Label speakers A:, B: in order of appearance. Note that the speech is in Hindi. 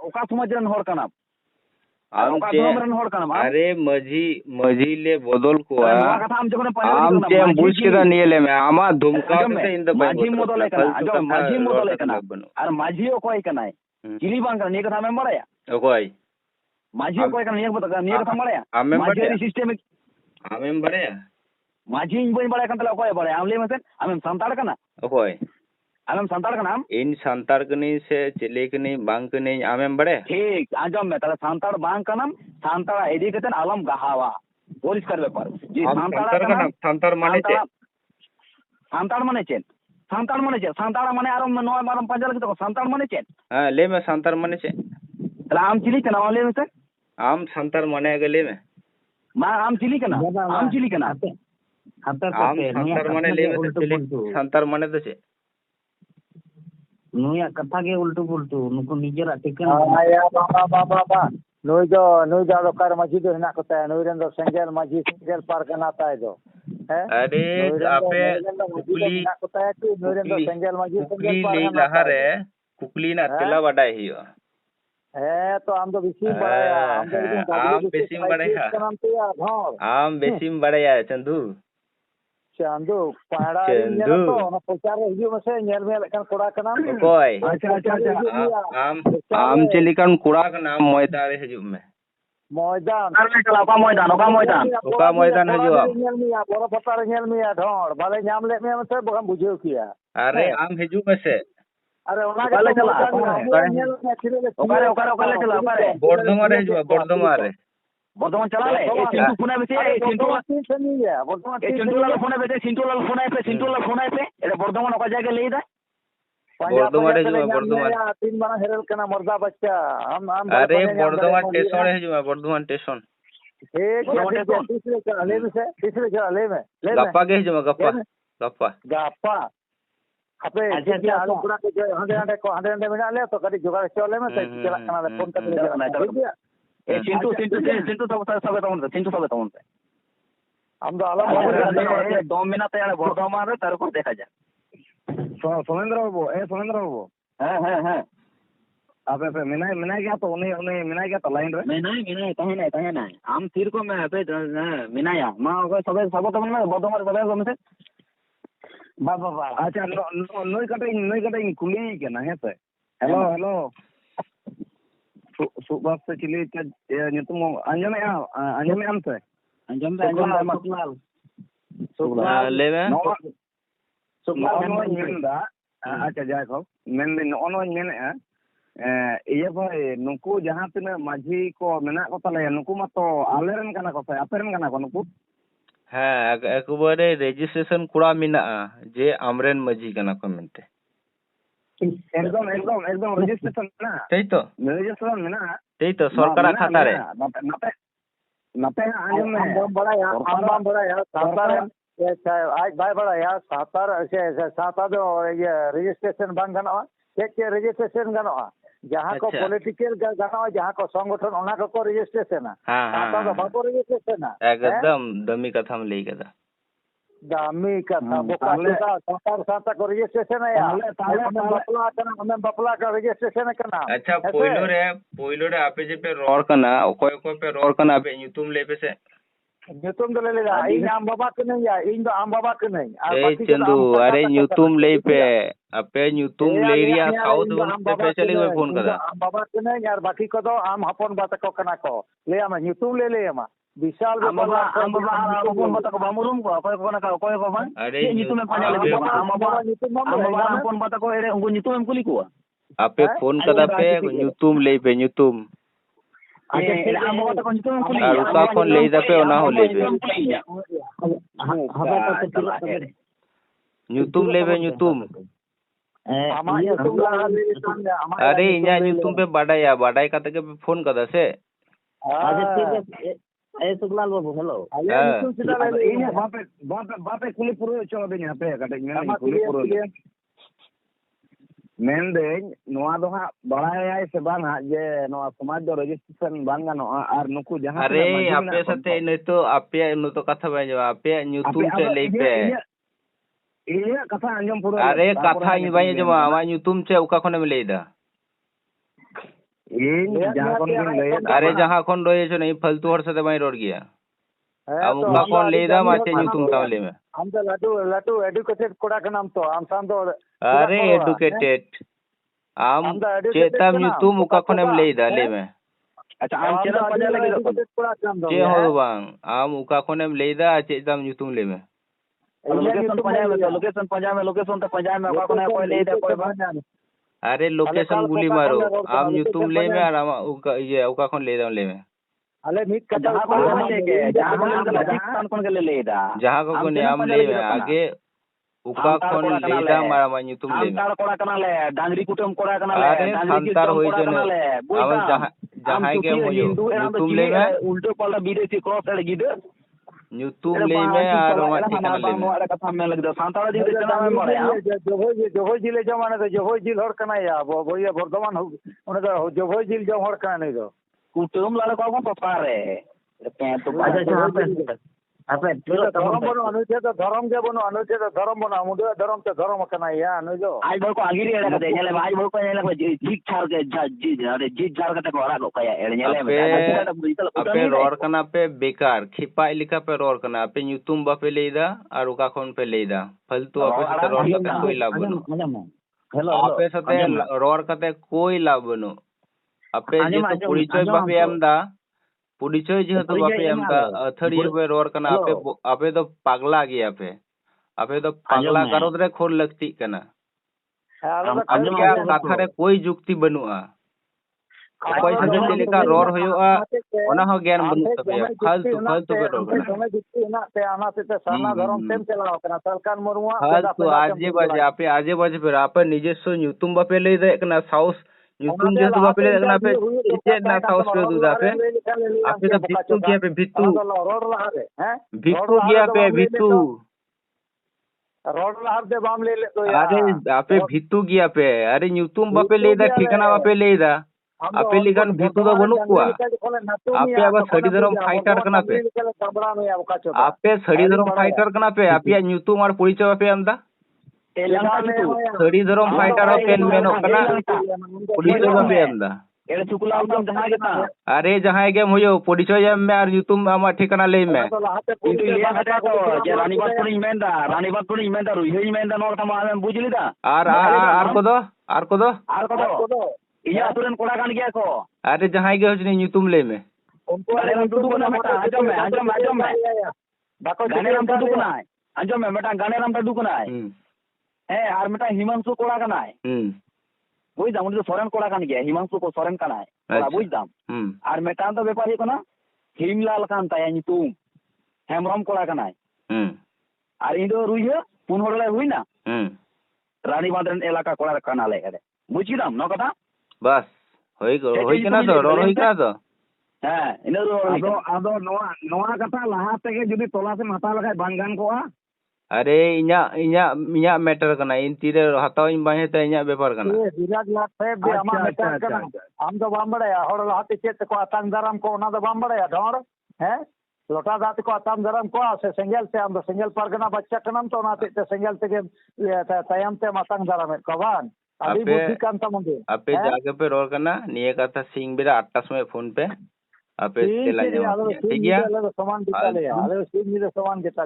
A: ओका समाज रन होड़ कना
B: आम
A: ओका
B: चे
A: धर्म रन होड़ कना
B: अरे मजी ले बदल को
A: नोआ कथा आम जखन
B: आम चे बुझ के निये ले में आमा धुमका से इन द
A: माझी मोदले कना जो माझी मोदले कना और माझी ओकोय कनाय चिली बांग कना कथा में बड़ाया
B: ओकोय
A: माझी ओकोय कना निये कथा बड़ाया
B: आमें
A: माझी सिस्टम
B: आमें बड़ाया
A: माझी इन बइन बड़ाया कन तला ओकोय बड़ाया आम ले मसे आमें संताड़ कना
B: ओकोय
A: आमें संताड़ कना
B: इन संताड़ कनी से चिली कनी बांग कनी आमें बड़े
A: ठीक आजम में तला संताड़ बांग कनम संताड़ इदी कतन आलम गहावा परिष्कार ব্যাপার जी
B: संताड़ माने चे
A: संताड़ माने चे संताड़ माने आरो नोय मारम पंजाल के तो संताड़ माने चे
B: हां ले में संताड़ माने चे
A: तला आम चिली कना ले में से
B: आम संताड़ माने गले में
A: मा आम चिली कना आम चिली कना
B: आम संताड़ माने ले में चिली संताड़ माने तो चे
C: नुया कथा के उल्टू पुल्टू नुको निजरा टिकन
D: आया बाबा बाबा नुई जो लोकार माझी दो हिना कोता नुई रेन दो सेंगेल माझी सेंगेल पार कना ताय दो है
B: अरे आपे कुकली
D: कोता है कि नुई रेन दो सेंगेल माझी सेंगेल पार
B: कुकली लहरे कुकली ना तेला बडाय हियो
D: है तो हम तो बेसी बड़ाया
B: आम बेसी बड़ाया आम बेसी बड़ाया चंदू
D: चंदू पहाड़ा चंदू ना प्रचार हिजु मसे नेल में लेकन कोड़ा कना
B: कोई
A: अच्छा
B: आम चलिकन कोड़ा का नाम मोयदा रे हिजु में
D: मैदान
A: अरे चला ओका मैदान
B: हिजु
D: नेल मिया बड़ा पतार नेल मिया ढोर बाले नाम ले में मसे बगम बुझियो किया
B: अरे आम हिजु में से
D: अरे ओना
A: ओकाले चला ओकाले चला ओकारे
B: बोर्डोमा रे हिजु बोर्डोमा रे
A: बर्तमान चला ले ए चिंटू फोन पे ए चिंटू लाल फोन पे चिंटू लाल फोन पे ए बर्तमान ओका जाके ले दा
B: बोर्डोमा रे हिजु बोर्डोमा
D: 3 माना हेरल कना मर्दा बच्चा हम
B: अरे बोर्डोमा स्टेशन रे हिजु बोर्डोमा स्टेशन
D: तीसरे चला ले में
B: गप्पा के हिजु गप्पा
D: अपे अच्छा आलू पूरा के जो हंडे मिला ले तो कदी जुगाड़ चले में चला कना फोन कर
A: ए चिंटू सब तमन
D: हम तो आलम
A: 2 मिनट यार बर्तमान रे तार को देखा जा
D: सोमेंद्र बाबू
A: हां
D: आपे मिनाय गया तो उन्हें मिनाय गया तो लाइन रे
A: मिनाय कहे ना आम तीर को मैं पे मिनाया मा सब तमन में बर्तमान सब गमसे
D: बाबा अच्छा नोई कटे कुली के ना है से हेलो सुबह से चिली नितुम अंजमे हम से
A: अंजम
B: सुबह ले में
D: सुबह अच्छा जाय को मेन नो मेन ये भाई नुकु जहां तिना माझी को मेना को तले नुकु मतो आलेरन कना को अपेरन कना को नुकु
B: हाँ एकबारे रेजिस्ट्रेशन कुड़ा मिना जे आमरेन माझी कना को मेनते
D: एकदम रेजिस्ट्रेशन ना
B: तई तो
D: रेजिस्ट्रेशन में ना
B: तई तो सरकार खाता रे
D: नते आंजम में बड़ा यार सातार आज भाई बड़ा यार सातार ऐसे सातार जो ये रजिस्ट्रेशन बंद गनवा के रजिस्ट्रेशन गनवा जहां को पॉलिटिकल गनवा जहां को संगठन ओना को रजिस्ट्रेशन सातार को बाको रजिस्ट्रेशन
B: एकदम दमी कथा में लेई कदा
D: दामी कथा बोका सातार को रजिस्ट्रेशन है यार हमें बपला का रजिस्ट्रेशन करना
B: अच्छा पोइलो रे आपे जे पे रोड कना कोई पे रोड कना पे यूट्यूब ले पे से
D: ᱧᱩᱛᱩᱢ ᱫᱚ ᱞᱮ ᱞᱮᱫᱟ ᱤᱧ ᱟᱢ ᱵᱟᱵᱟ ᱠᱟᱹᱱᱟᱹᱧ ᱤᱧ ᱫᱚ ᱟᱢ ᱵᱟᱵᱟ ᱠᱟᱹᱱᱟᱹᱧ
B: ए चंदू अरे ᱧᱩᱛᱩᱢ ले पे आपे ᱧᱩᱛᱩᱢ ले रिया साउथ बन पे चले गए फोन कदा
D: ᱟᱢ ᱵᱟᱵᱟ ᱠᱟᱹᱱᱟᱹᱧ ᱟᱨ ᱵᱟᱠᱤ ᱠᱚᱫᱚ ᱟᱢ ᱦᱚᱯᱚᱱ ᱵᱟ ᱛᱟᱠᱚ ᱠᱟᱱᱟ ᱠᱚ ᱞᱟᱹᱭ ᱟᱢᱟ ᱧᱩᱛᱩᱢ ᱞᱮ ᱟᱢᱟ विशाल
A: आम बाबा हपन बता को बामुरुम को अकोय को ना का अकोय को बा
B: अरे
A: ᱧᱩᱛᱩᱢ पानी ले आम बाबा हपन बता को एरे उनको ᱧᱩᱛᱩᱢ कुली को
B: आपे फोन कदा पे ᱧᱩᱛᱩᱢ ले पे ᱧᱩᱛᱩम
A: अच्छा आम बाबा को ᱧᱩᱛᱩᱢ कुली
B: और का फोन ले जा पे ओना हो ले पे ᱧᱩᱛᱩᱢ ले पे ᱧᱩᱛᱩम अरे इना ᱧᱩᱛᱩᱢ पे बाडाय काते के फोन कदा से
C: अच्छा ठीक है ए सुखलाल बाबू हेलो
D: बापे कुली पुरो चो बे यहाँ पे कटे मेन कुली पुरो मेन दे नोआ दो हा बड़ाय से बाना जे नोआ समाज दो रजिस्ट्रेशन बांगा नो आर नुकु जहां
B: अरे आपे साथे न तो आपे न तो कथा बे आपे ᱧᱩᱛᱩᱢ से ले पे
D: ये कथा अंजम पुरो
B: अरे कथा इ बाय जमा आमा ᱧᱩᱛᱩᱢ से उका खने में लेदा अरे जहाँ खन रही नहीं फालतू हर साथे बाई रोड गया आम उका खन ले दा माचे ᱧᱩᱛᱩᱢ ताव ले में
D: हम तो लाटू एडुकेटेड कोड़ा कनाम तो आम सान तो
B: अरे एडुकेटेड आम चेताम ᱧᱩᱛᱩᱢ उका खनेम ले दा ले में
A: अच्छा आम चेदा पजा लगे
D: एडुकेटेड कोड़ा कनाम तो
B: चे हो बांग आम उका खनेम ले दा चेताम ᱧᱩᱛुम ले में
A: लोकेशन तो पंजाब में ओका कोना कोई ले दा कोई बा
B: अरे लोकेशन गुली मारो आम ᱧᱩᱛᱩम ले में और आम उका ये उका खन ले दा ले में
D: अले मीट कटा
A: जहां को लेके जहां को ले दा
B: जहां को ने आम ले में आगे उका खन ले दा मारा मा ᱧᱩᱛᱩम ले में
A: संतार कोड़ा कना ले डांगरी कुटुम कोड़ा कना ले
B: अरे संतार होई जने आम जहां के होयो ᱧᱩᱛᱩम ले में
A: उल्टो पल्टा विदेशी क्रॉस एड गिदर
B: ᱧᱩᱛᱩम ले में और मा ठिकाना ले में
A: अरे कथा में लग दो संतार दिन चना में मरे
D: जोभोय जिले जमाने तो जोभोय जिल हर कना या बोया बर्धमान उने तो जोभोय जिल जो हर कना नहीं दो
A: कुटुम लाले को पपारे पे तो
C: apa
D: धर्म बनो अनुच्छेद धर्म के बनो अनुच्छेद धर्म बनो मुदे धर्म ते धर्म कना या अनुजो
A: आज बड़ को आगिरी एड़ा कते नेले आज बड़ को नेले को जीक छार के जी अरे जीक छार कते कोरा को कया एड़े नेले
B: अपे रोड कना पे बेकार खिपाई लिखा पे रोड कना पे ᱧᱩᱛᱩᱢ बापे लेदा और उका खन पे लेदा फालतू अपे साथे रोड कते कोई लाभ बनो
C: hello
B: अपे साथे रोड कते कोई लाभ बनो अपे जे तो परिचय बापे एमदा परिचय जेहेतु बापे एमदा अथरिये पे रोड कना अपे तो पागला गया अपे तो पागला कारod रे खोल लगती कना क्या कथा रे कोई जुक्ति बनुआ कोई साथे लेका रोड होयोआ ओना हो ज्ञान बनु तबे फालतू पे रोड कना
D: ना ते आना से साना धर्म तेम चलाओ कना सरकार मरुआ
B: फालतू आजे बाजे पे आपे निजेस्व ᱧᱩᱛᱩᱢ बापे ले दे कना साउस ᱧᱩᱛᱩᱢ जेहेतु बापे ले कना पे इसे ना साउस पे दुदा पे आपे तो भित्तु गया पे भित्तु
D: रोड लहा रे हैं
B: भित्तु गया पे भित्तु
D: रोड लहा दे बाम ले तो
B: अरे आपे भित्तु गया पे अरे ᱧᱩᱛᱩᱢ बापे ले दा ठिकाना बापे ले दा आपे लिखन भित्तु दो बनु कुआ आपे अब सड़ी धरम फाइटर कना पे आपे सड़ी धरम फाइटर कना पे आपे ᱧᱩᱛᱩᱢ और परिचय बापे आमदा सड़ी धरम फाइटर पेन मेनो कना परिचय बापे आमदा
A: एड़े चुकुला उतम जहां गेता
B: अरे जहां के होयो परिचय में और ᱧᱩᱛᱩᱢ आमा ठिकाना ले में
A: इंटू लिया हटा को जे रानीबाग पुरी मेंदा रुई मेंदा नोर तमा हम बुझलिदा
B: आर को दो
A: इया तुरन कोड़ा कान गया को
B: अरे जहां के होजनी ᱧᱩᱛᱩᱢ ले में
A: उनको अरे हम दुदु ना बेटा आजम में बाको गाने राम दुदु ना आजम में बेटा गाने राम दुदु ना है और बेटा हिमांशु कोड़ा का ना बुझ दाम उन सोरेन कोड़ा कान गया हिमांशु को सोरेन का ना कोड़ा बुझ दाम और बेटा तो व्यापार ही को ना हिमलाल कान ताया ᱧᱩᱛᱩᱢ हेमरम कोड़ा का ना और इंदो रुइया पुन होड़ले हुई ना रानीबाग रन इलाका कोड़ा काना ले अरे बुझ दाम न कथा बस होई कना तो रोड होई कना तो हां इनो
D: आदो नोआ कथा लहा तेगे जदी तोला से हता लगा बांगान कोआ
B: अरे इnya मैटर कना इन तीरे हताव इन बाहे ते इnya व्यापार कना
D: विराट लाख पे बे आमा मैटर कना हम तो बाम बड़या होड़ लहाते चेत को आतंग दराम को ना तो बाम बड़या ढोर हैं लोटा दात को आतंग दराम को से सेंगल से हम सेंगल परगना बच्चा कनम तो ना ते सेंगल ते तयम ते मातंग दराम कबान अभी बुद्धि काम तमंदे
B: आपे जाके पे रोल करना निये कथा सिंह बेरा 8 समय फोन पे आपे चला जाओ ठीक है
D: समान दिखा ले सिंह समान